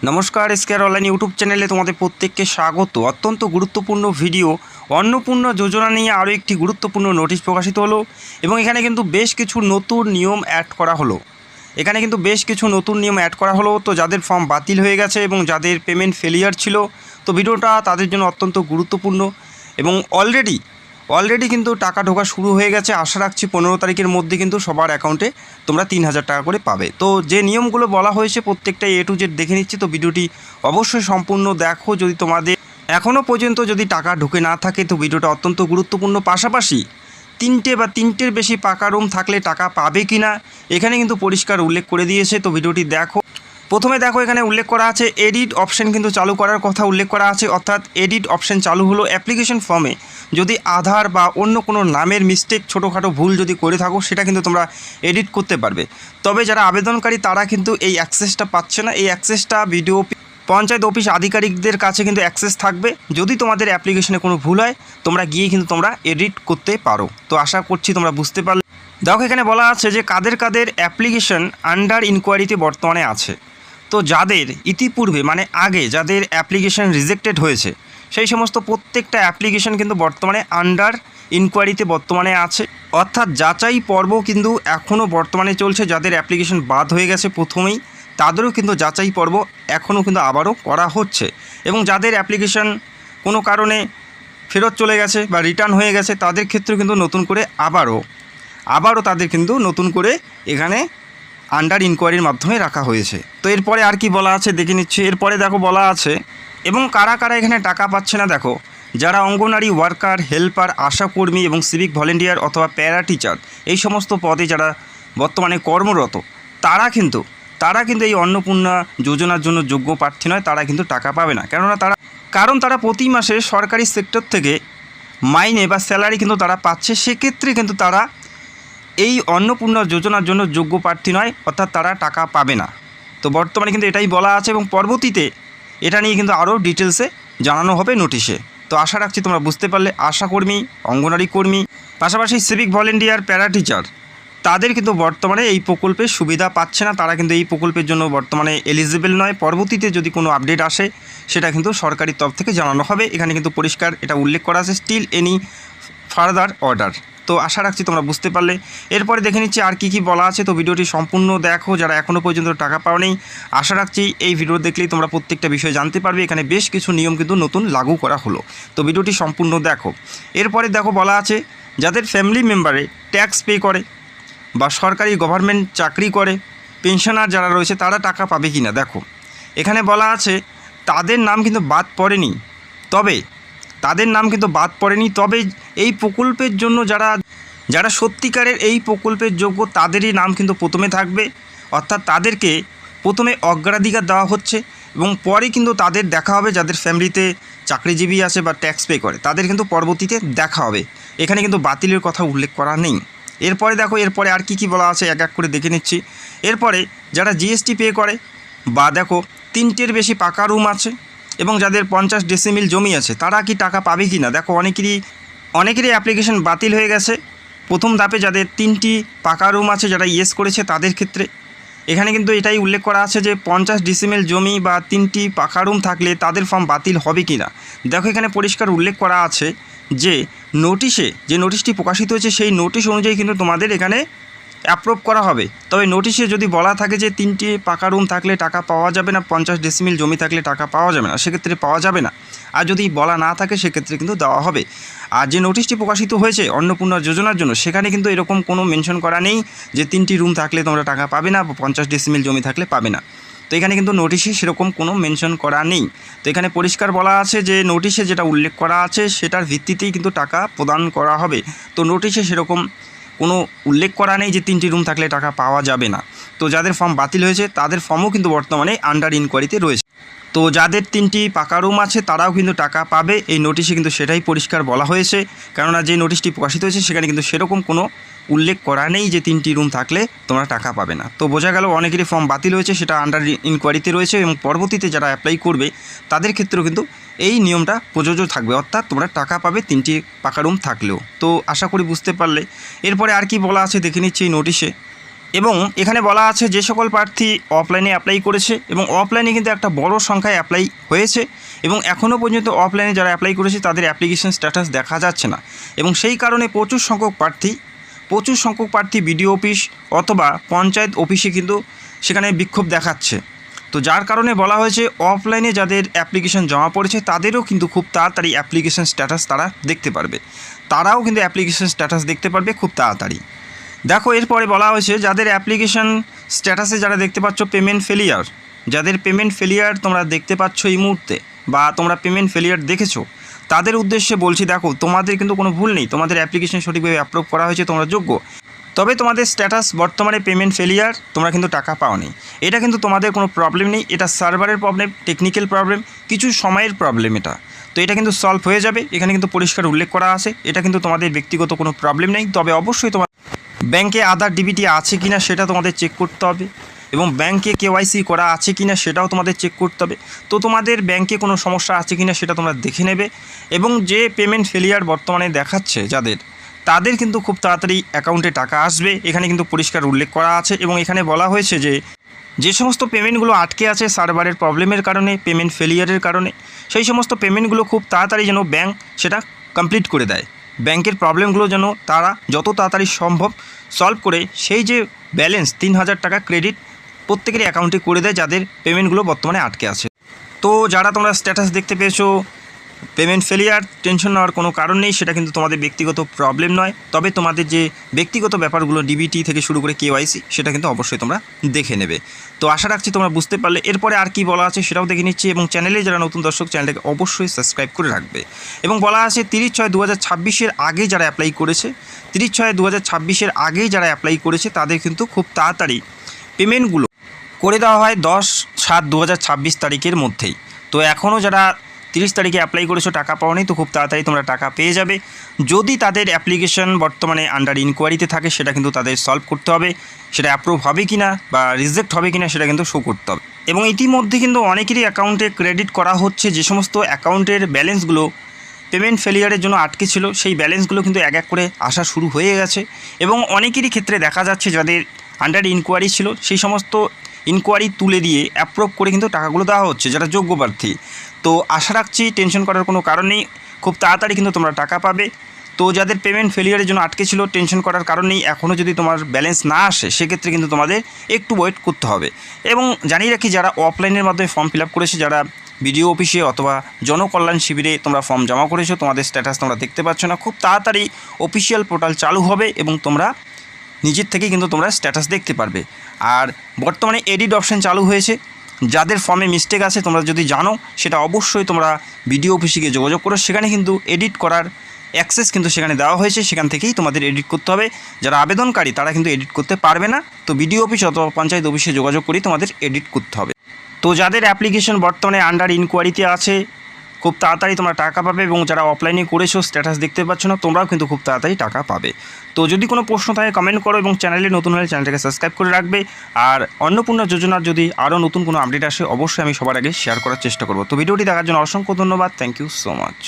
নমস্কার, এসকেআর online YouTube চ্যানেলে তোমাদের প্রত্যেককে স্বাগত। অত্যন্ত গুরুত্বপূর্ণ ভিডিও অন্নপূর্ণা যোজনা নিয়ে আরও একটি গুরুত্বপূর্ণ নোটিশ প্রকাশিত হলো এবং এখানে কিন্তু বেশ কিছু নতুন নিয়ম অ্যাড করা হলো। তো যাদের ফর্ম বাতিল হয়ে গেছে এবং যাদের পেমেন্ট ফেলিয়ার ছিল, তো ভিডিওটা তাদের জন্য অত্যন্ত গুরুত্বপূর্ণ এবং অলরেডি কিন্তু টাকা ঢোকা শুরু হয়ে গেছে। আশা রাখছি 15 তারিখের মধ্যে কিন্তু সবার অ্যাকাউন্টে তোমরা 3000 টাকা করে পাবে। তো যে নিয়মগুলো বলা হয়েছে প্রত্যেকটা A to Z দেখে নিচ্ছি, তো ভিডিওটি অবশ্যই সম্পূর্ণ দেখো। যদি তোমাদের এখনও পর্যন্ত যদি টাকা ঢুকে না থাকে তো ভিডিওটা অত্যন্ত গুরুত্বপূর্ণ। পাশাপাশি তিনটের বেশি পাকা রুম থাকলে টাকা পাবে কি না এখানে কিন্তু পরিষ্কার উল্লেখ করে দিয়েছে, তো ভিডিওটি দেখো। প্রথমে দেখো, এখানে উল্লেখ করা আছে এডিট অপশন কিন্তু চালু করার কথা উল্লেখ করা আছে, অর্থাৎ এডিট অপশন চালু হলো অ্যাপ্লিকেশন ফর্মে যদি আধার বা অন্য কোনো নামের মিস্টেক ছোটোখাটো ভুল যদি করে থাকো সেটা কিন্তু তোমরা এডিট করতে পারবে। তবে যারা আবেদনকারী তারা কিন্তু এই অ্যাক্সেসটা পাচ্ছে না। এই অ্যাক্সেসটা পঞ্চায়েত অফিস আধিকারিকদের কাছে কিন্তু অ্যাক্সেস থাকবে। যদি তোমাদের অ্যাপ্লিকেশনে কোনো ভুল হয় তোমরা গিয়ে কিন্তু তোমরা এডিট করতে পারো। তো আশা করছি তোমরা বুঝতে পারলে। দেখো, এখানে বলা আছে যে কাদের অ্যাপ্লিকেশন আন্ডার ইনকোয়ারিতে বর্তমানে আছে। তো যাদের ইতিপূর্বে মানে আগে যাদের অ্যাপ্লিকেশন রিজেক্টেড হয়েছে সেই সমস্ত প্রত্যেকটা অ্যাপ্লিকেশন কিন্তু বর্তমানে আন্ডার ইনকোয়ারিতে বর্তমানে আছে, অর্থাৎ যাচাই পর্ব কিন্তু এখনও বর্তমানে চলছে। যাদের অ্যাপ্লিকেশন বাদ হয়ে গেছে প্রথমেই তাদেরও কিন্তু যাচাই পর্ব এখনও কিন্তু আবারও করা হচ্ছে এবং যাদের অ্যাপ্লিকেশন কোনো কারণে ফেরত চলে গেছে বা রিটার্ন হয়ে গেছে তাদের ক্ষেত্রে কিন্তু নতুন করে আবারও তাদের কিন্তু নতুন করে এখানে আন্ডার ইনকোয়ারির মাধ্যমে রাখা হয়েছে। তো এরপরে আর কি বলা আছে দেখে নিচ্ছি। এরপরে দেখো বলা আছে এবং কারা এখানে টাকা পাচ্ছে না। দেখো, যারা অঙ্গনওয়াড়ি ওয়ার্কার, হেল্পার, আশাকর্মী এবং সিভিক ভলেন্টিয়ার অথবা প্যারা টিচার এই সমস্ত পদে যারা বর্তমানে কর্মরত তারা কিন্তু এই অন্নপূর্ণা যোজনার জন্য যোগ্য প্রার্থী নয়। তারা কিন্তু টাকা পাবে না, কারণ তারা প্রতি মাসে সরকারি সেক্টর থেকে মাইনে বা স্যালারি কিন্তু তারা পাচ্ছে। সেক্ষেত্রে কিন্তু তারা এই অন্নপূর্ণা যোজনার জন্য যোগ্য প্রার্থী নয়, অর্থাৎ তারা টাকা পাবে না। তো বর্তমানে কিন্তু এটাই বলা আছে এবং পরবর্তীতে এটা নিয়ে কিন্তু আরও ডিটেলসে জানানো হবে নোটিশে। তো আশা রাখছি তোমরা বুঝতে পারলে। আশাকর্মী, অঙ্গনওয়াড়ি কর্মী, পাশাপাশি সিভিক ভলেন্টিয়ার, প্যারা টিচার তাদের কিন্তু বর্তমানে এই প্রকল্পের সুবিধা পাচ্ছে না। তারা কিন্তু এই প্রকল্পের জন্য বর্তমানে এলিজিবল নয়। পরবর্তীতে যদি কোনো আপডেট আসে সেটা কিন্তু সরকারি তরফ থেকে জানানো হবে। এখানে কিন্তু পরিষ্কার এটা উল্লেখ করা আছে, স্টিল এনি ফার্দার অর্ডার। তো আশা রাখছি তোমরা বুঝতে পারলে। এরপরে দেখে নিচ্ছি আর কি বলা আছে। তো ভিডিওটি সম্পূর্ণ দেখো। যারা এখনও পর্যন্ত টাকা পাওয়া নেই আশা রাখছি এই ভিডিও দেখলেই তোমরা প্রত্যেকটা বিষয় জানতে পারবে। এখানে বেশ কিছু নিয়ম কিন্তু নতুন লাগু করা হলো, তো ভিডিওটি সম্পূর্ণ দেখো। এরপরে দেখো বলা আছে যাদের ফ্যামিলি মেম্বারে ট্যাক্স পে করে বা সরকারি গভর্নমেন্ট চাকরি করে, পেনশনার যারা রয়েছে তারা টাকা পাবে কি না। দেখো, এখানে বলা আছে তাদের নাম কিন্তু বাদ পড়েনি, তবে এই প্রকল্পের জন্য যারা সত্যিকারের এই প্রকল্পের যোগ্য তাদেরই নাম কিন্তু প্রথমে থাকবে, অর্থাৎ তাদেরকে প্রথমে অগ্রাধিকার দেওয়া হচ্ছে এবং পরে কিন্তু তাদের দেখা হবে যাদের ফ্যামিলিতে চাকরিজীবী আছে বা ট্যাক্স পে করে তাদের কিন্তু পরবর্তীতে দেখা হবে। এখানে কিন্তু বাতিলের কথা উল্লেখ করা নেই। এরপরে দেখো, এরপরে আর কি বলা আছে এক এক করে দেখে নিচ্ছি। এরপরে যারা জিএসটি পে করে বা দেখো 3টের বেশি পাকা রুম আছে এবং যাদের 50 ডেসিমিল জমি আছে তারা কি টাকা পাবে কি না। দেখো, অনেকেরই অ্যাপ্লিকেশন বাতিল হয়ে গেছে। প্রথম ধাপে যাদের 3টি পাকা রুম আছে যারা ইয়েস করেছে তাদের ক্ষেত্রে এখানে কিন্তু এটাই উল্লেখ করা আছে যে 50 ডেসিমিল জমি বা 3টি পাকা রুম থাকলে তাদের ফর্ম বাতিল হবে কি না। দেখো, এখানে পরিষ্কার উল্লেখ করা আছে যে নোটিশটি প্রকাশিত হয়েছে সেই নোটিশ অনুযায়ী কিন্তু তোমাদের এখানে অ্যাপ্রুভ করা হবে। তবে নোটিশে যদি বলা থাকে যে 3টি পাকা রুম থাকলে টাকা পাওয়া যাবে না, 50 ডেসিমিল জমি থাকলে টাকা পাওয়া যাবে না, সেক্ষেত্রে পাওয়া যাবে না। আর যদি বলা না থাকে সেক্ষেত্রে কিন্তু দেওয়া হবে। আর যে নোটিশটি প্রকাশিত হয়েছে অন্নপূর্ণা যোজনার জন্য সেখানে কিন্তু এরকম কোনো মেনশন করা নেই যে 3টি রুম থাকলে তোমরা টাকা পাবে না বা 50 ডেসিমিল জমি থাকলে পাবে না। তো এখানে কিন্তু নোটিশে সেরকম কোনো মেনশন করা নেই। তো এখানে পরিষ্কার বলা আছে যে নোটিশে যেটা উল্লেখ করা আছে সেটার ভিত্তিতেই কিন্তু টাকা প্রদান করা হবে। তো নোটিশে সেরকম কোনো উল্লেখ করা নেই যে 3টি রুম থাকলে টাকা পাওয়া যাবে না। তো যাদের ফর্ম বাতিল হয়েছে তাদের ফর্মও কিন্তু বর্তমানে আন্ডার ইনকোয়ারিতে রয়েছে। তো যাদের 3টি পাকা রুম আছে তারাও কিন্তু টাকা পাবে। এই নোটিশে কিন্তু সেটাই পরিষ্কার বলা হয়েছে, কেননা যে নোটিশটি প্রকাশিত হয়েছে সেখানে কিন্তু সেরকম কোনো উল্লেখ করা নেই যে 3টি রুম থাকলে তোমরা টাকা পাবে না। তো বোঝা গেল অনেকেরই ফর্ম বাতিল হয়েছে, সেটা আন্ডার ইনকোয়ারিতে রয়েছে এবং পরবর্তীতে যারা অ্যাপ্লাই করবে তাদের ক্ষেত্রেও কিন্তু এই নিয়মটা প্রযোজ্য থাকবে, অর্থাৎ তোমরা টাকা পাবে 3টি পাকা রুম থাকলেও। তো আশা করি বুঝতে পারলে। এরপরে আর কি বলা আছে দেখে নিচ্ছি এই নোটিশে। এবং এখানে বলা আছে যে সকল প্রার্থী অফলাইনে অ্যাপ্লাই করেছে এবং অফলাইনে কিন্তু একটা বড় সংখ্যায় অ্যাপ্লাই হয়েছে এবং এখনও পর্যন্ত অফলাইনে যারা অ্যাপ্লাই করেছে তাদের অ্যাপ্লিকেশন স্ট্যাটাস দেখা যাচ্ছে না এবং সেই কারণে প্রচুর সংখ্যক প্রার্থী বিডিও অফিস অথবা পঞ্চায়েত অফিসে কিন্তু সেখানে বিক্ষোভ দেখাচ্ছে। তো যার কারণে বলা হয়েছে অফলাইনে যাদের অ্যাপ্লিকেশন জমা পড়েছে তাদেরও কিন্তু খুব তাড়াতাড়ি অ্যাপ্লিকেশন স্ট্যাটাস তারা দেখতে পারবে, তারাও কিন্তু অ্যাপ্লিকেশন স্ট্যাটাস দেখতে পারবে খুব তাড়াতাড়ি। দেখো এরপরে বলা হয়েছে যাদের অ্যাপ্লিকেশন স্ট্যাটাসে যারা দেখতে পাচ্ছ পেমেন্ট ফেলিয়ার, যাদের পেমেন্ট ফেলিয়ার তোমরা দেখতে পাচ্ছ এই মুহূর্তে বা তোমরা পেমেন্ট ফেলিয়ার দেখেছো, তাদের উদ্দেশ্যে বলছি দেখো তোমাদের কিন্তু কোনো ভুল নেই, তোমাদের অ্যাপ্লিকেশন সঠিকভাবে অ্যাপ্রুভ করা হয়েছে, তোমরা যোগ্য। তবে তোমাদের স্ট্যাটাস বর্তমানে পেমেন্ট ফেলিয়ার, তোমরা কিন্তু টাকা পাওনি। এটা কিন্তু তোমাদের কোনো প্রবলেম নেই, এটা সার্ভারের প্রবলেম, টেকনিক্যাল প্রবলেম, কিছু সময়ের প্রবলেম এটা। তো এটা কিন্তু সলভ হয়ে যাবে, এখানে কিন্তু পরিষ্কার উল্লেখ করা আছে, এটা কিন্তু তোমাদের ব্যক্তিগত কোনো প্রবলেম নেই। তবে অবশ্যই তোমার ব্যাংকে আধার ডিবিটি আছে কিনা সেটা তোমাদের চেক করতে হবে এবং ব্যাংকে কেওয়াইসি করা আছে কিনা সেটাও তোমাদের চেক করতে হবে। তো তোমাদের ব্যাংকে কোনো সমস্যা আছে কিনা সেটা তোমরা দেখে নেবে এবং যে পেমেন্ট ফেলিয়ার বর্তমানে দেখাচ্ছে তাদের কিন্তু খুব তাড়াতাড়ি অ্যাকাউন্টে টাকা আসবে, এখানে কিন্তু পরিষ্কার উল্লেখ করা আছে। এবং এখানে বলা হয়েছে যে সমস্ত পেমেন্টগুলো আটকে আছে সার্ভারের প্রবলেমের কারণে, পেমেন্ট ফেলিয়ারের কারণে, সেই সমস্ত পেমেন্টগুলো খুব তাড়াতাড়ি যেন ব্যাংক সেটা কমপ্লিট করে দেয়। ব্যাংকের প্রবলেমগুলো যেন তারা যত তাড়াতাড়ি সম্ভব সলভ করে সেই যে ব্যালেন্স 3000 টাকা ক্রেডিট প্রত্যেকেরই অ্যাকাউন্টে করে দেয় যাদের পেমেন্টগুলো বর্তমানে আটকে আছে। তো যারা তোমরা স্ট্যাটাস দেখতে পেয়েছো পেমেন্ট ফেলিয়ার, টেনশন নেওয়ার কোনো কারণ নেই, সেটা কিন্তু তোমাদের ব্যক্তিগত প্রবলেম নয়। তবে তোমাদের যে ব্যক্তিগত ব্যাপারগুলো ডিবিটি থেকে শুরু করে কেওয়াইসি সেটা কিন্তু অবশ্যই তোমরা দেখে নেবে। তো আশা রাখছি তোমরা বুঝতে পারলে। এরপরে আর কি বলা আছে সেটাও দেখে নিচ্ছি এবং চ্যানেলে যারা নতুন দর্শক চ্যানেলটাকে অবশ্যই সাবস্ক্রাইব করে রাখবে। এবং বলা আছে 30/6/2026 আগেই যারা অ্যাপ্লাই করেছে, 30/6/2026 আগেই যারা অ্যাপ্লাই করেছে তাদের কিন্তু খুব তাড়াতাড়ি পেমেন্টগুলো করে দেওয়া হয় 10/7/2026 তারিখের মধ্যেই। তো এখনও যারা 30 তারিখে অ্যাপ্লাই করেছো টাকা পাওনি, তো খুব তাড়াতাড়ি তোমরা টাকা পেয়ে যাবে। যদি তাদের অ্যাপ্লিকেশন বর্তমানে আন্ডার ইনকোয়ারিতে থাকে সেটা কিন্তু তাদের সলভ করতে হবে, সেটা অ্যাপ্রুভ হবে কি না বা রিজেক্ট হবে কি না সেটা কিন্তু শো করতে হবে। এবং ইতিমধ্যে কিন্তু অনেকেরই অ্যাকাউন্টে ক্রেডিট করা হচ্ছে, যে সমস্ত অ্যাকাউন্টের ব্যালেন্সগুলো পেমেন্ট ফেলিয়ারের জন্য আটকে ছিল সেই ব্যালেন্সগুলো কিন্তু এক এক করে আসা শুরু হয়ে গেছে। এবং অনেকেরই ক্ষেত্রে দেখা যাচ্ছে যাদের আন্ডার ইনকোয়ারি ছিল সেই সমস্ত ইনকোয়ারি তুলে দিয়ে অ্যাপ্রুভ করে কিন্তু টাকাগুলো দেওয়া হচ্ছে যারা যোগ্য প্রার্থী। তো আশা রাখছি টেনশন করার কোনো কারণ নেই, খুব তাড়াতাড়ি কিন্তু তোমরা টাকা পাবে। তো যাদের পেমেন্ট ফেলিয়ারের জন্য আটকে ছিল টেনশন করার কারণ নেই, এখনও যদি তোমার ব্যালেন্স না আসে সেক্ষেত্রে কিন্তু তোমাদের একটু ওয়েট করতে হবে। এবং জানিয়ে রাখি যারা অফলাইনের মাধ্যমে ফর্ম ফিল আপ করেছে, যারা বিডিও অফিসে অথবা জনকল্যাণ শিবিরে তোমরা ফর্ম জমা করেছো, তোমাদের স্ট্যাটাস তোমরা দেখতে পাচ্ছ না, খুব তাড়াতাড়ি অফিসিয়াল পোর্টাল চালু হবে এবং তোমরা নিজের থেকেই কিন্তু তোমরা স্ট্যাটাস দেখতে পারবে। আর বর্তমানে এডিট অপশান চালু হয়েছে, যাদের ফর্মে মিস্টেক আছে তোমরা যদি জানো সেটা অবশ্যই তোমরা বিডিও অফিসে গিয়ে যোগাযোগ করো, সেখানে কিন্তু এডিট করার অ্যাক্সেস কিন্তু সেখানে দেওয়া হয়েছে, সেখান থেকেই তোমাদের এডিট করতে হবে। যারা আবেদনকারী তারা কিন্তু এডিট করতে পারবে না, তো বিডিও অফিস অথবা পঞ্চায়েত অফিসে যোগাযোগ করেই তোমাদের এডিট করতে হবে। তো যাদের অ্যাপ্লিকেশন বর্তমানে আন্ডার ইনকোয়ারিতে আছে খুব তাড়াতাড়ি তোমরা টাকা পাবে এবং যারা অফলাইনে করেছো স্ট্যাটাস দেখতে পাচ্ছ না তোমরাও কিন্তু খুব তাড়াতাড়ি টাকা পাবে। তো যদি কোনো প্রশ্ন থাকে কমেন্ট করো এবং চ্যানেলে নতুন হলে চ্যানেলটাকে সাবস্ক্রাইব করে রাখবে। আর অন্নপূর্ণা যোজনার যদি আরও নতুন কোনো আপডেট আসে অবশ্যই আমি সবার আগে শেয়ার করার চেষ্টা করব। তো ভিডিওটি দেখার জন্য অসংখ্য ধন্যবাদ, থ্যাংক ইউ সো মাচ।